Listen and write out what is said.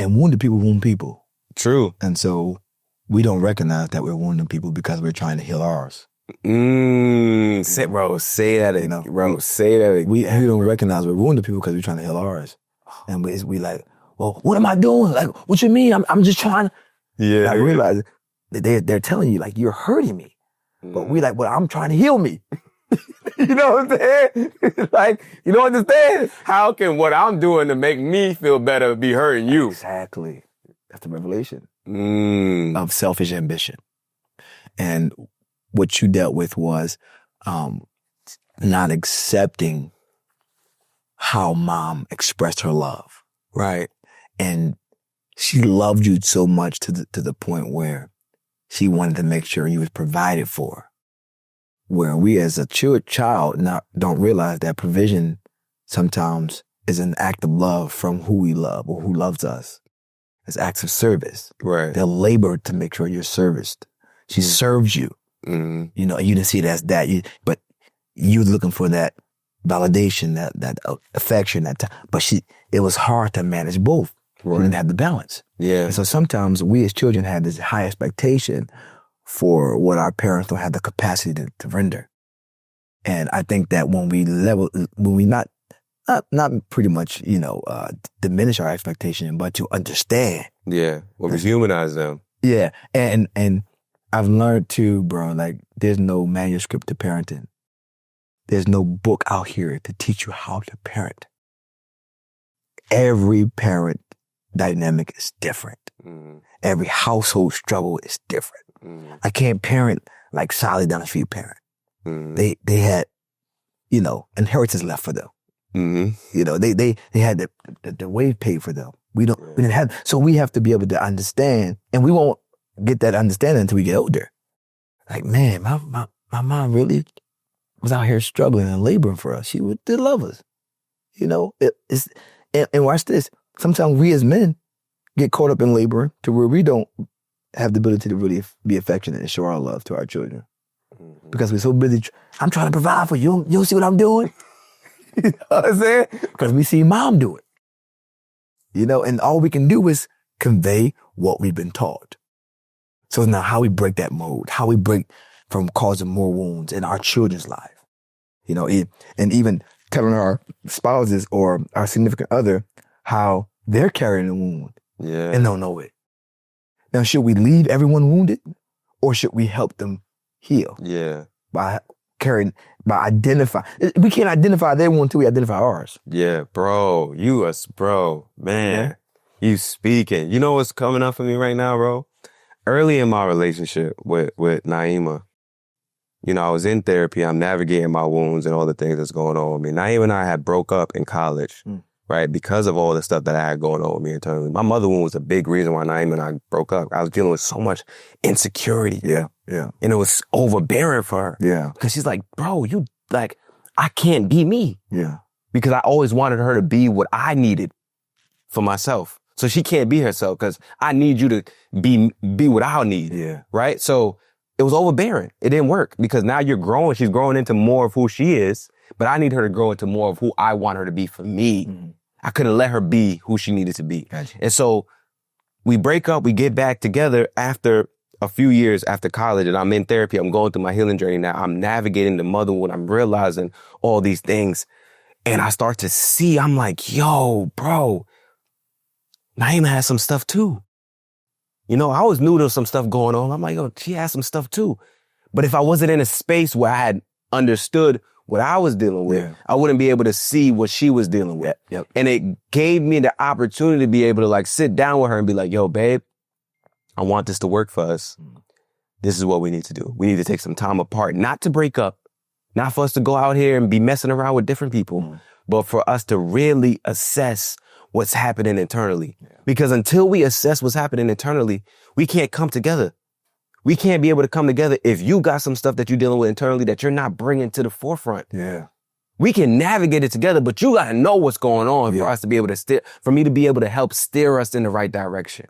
And wounded people wound people. True. And so we don't recognize that we're wounding people because we're trying to heal ours. Say that again. Bro, say that again. We don't recognize we're wounding people because we're trying to heal ours. And we like, well, what am I doing? Like, what you mean? I'm just trying to. Yeah. I realize they're telling you, like, you're hurting me. But we like, well, I'm trying to heal me. You know what I'm saying? Like, you don't understand. How can what I'm doing to make me feel better be hurting you? Exactly. That's the revelation of selfish ambition. And what you dealt with was not accepting how mom expressed her love. Right. And she loved you so much to the point where she wanted to make sure you was provided for. Where we as a child don't realize that provision sometimes is an act of love from who we love or who loves us. It's acts of service. Right. They'll labor to make sure you're serviced. She serves you. Mm-hmm. You know, you didn't see it as that, but you looking for that validation, that affection, but it was hard to manage both. Right. We didn't have the balance. Yeah. And so sometimes we as children had this high expectation for what our parents don't have the capacity to render. And I think that when we not pretty much, diminish our expectation, but to understand. Yeah. Well, we humanize them. Yeah. And I've learned too, bro, like there's no manuscript to parenting. There's no book out here to teach you how to parent. Every parent dynamic is different. Mm. Every household struggle is different. Mm. I can't parent like solid down the street parent. Mm. They had, inheritance left for them. Mm-hmm. They had the wage paid for them. We didn't have, so we have to be able to understand, and we won't get that understanding until we get older. Like, man, my mom really was out here struggling and laboring for us. She did love us. And watch this. Sometimes we as men get caught up in laboring to where we don't have the ability to really be affectionate and show our love to our children. Mm-hmm. Because we're so busy. I'm trying to provide for you. You don't see what I'm doing? You know what I'm saying? Because we see mom do it. And all we can do is convey what we've been taught. So now how we break that mold, how we break from causing more wounds in our children's life. And even telling our spouses or our significant other how they're carrying a wound and don't know it. Now, should we leave everyone wounded or should we help them heal? Yeah. By identifying. We can't identify their wound until we identify ours. Yeah, bro. Man. You speaking. You know what's coming up for me right now, bro? Early in my relationship with Naima, I was in therapy. I'm navigating my wounds and all the things that's going on with me. Naima and I had broke up in college, right? Because of all the stuff that I had going on with me internally. My mother wound was a big reason why Naima and I broke up. I was dealing with so much insecurity. Yeah. And it was overbearing for her. Yeah. Because she's like, bro, I can't be me. Yeah. Because I always wanted her to be what I needed for myself. So she can't be herself because I need you to be what I need. Yeah. Right? So it was overbearing. It didn't work because now you're growing. She's growing into more of who she is, but I need her to grow into more of who I want her to be for me. Mm-hmm. I couldn't let her be who she needed to be. Gotcha. And so we break up, we get back together after a few years after college, and I'm in therapy. I'm going through my healing journey now. I'm navigating the motherhood. I'm realizing all these things. And I start to see, I'm like, yo, bro, Naima has some stuff too. I always knew there was some stuff going on. I'm like, oh, she has some stuff too. But if I wasn't in a space where I had understood what I was dealing with, I wouldn't be able to see what she was dealing with. Yep. And it gave me the opportunity to be able to sit down with her and be like, yo, babe, I want this to work for us. This is what we need to do. We need to take some time apart, not to break up, not for us to go out here and be messing around with different people, but for us to really assess what's happening internally. Yeah. Because until we assess what's happening internally, we can't come together. We can't be able to come together if you got some stuff that you're dealing with internally that you're not bringing to the forefront. Yeah. We can navigate it together, but you got to know what's going on for us to be able to for me to be able to help steer us in the right direction.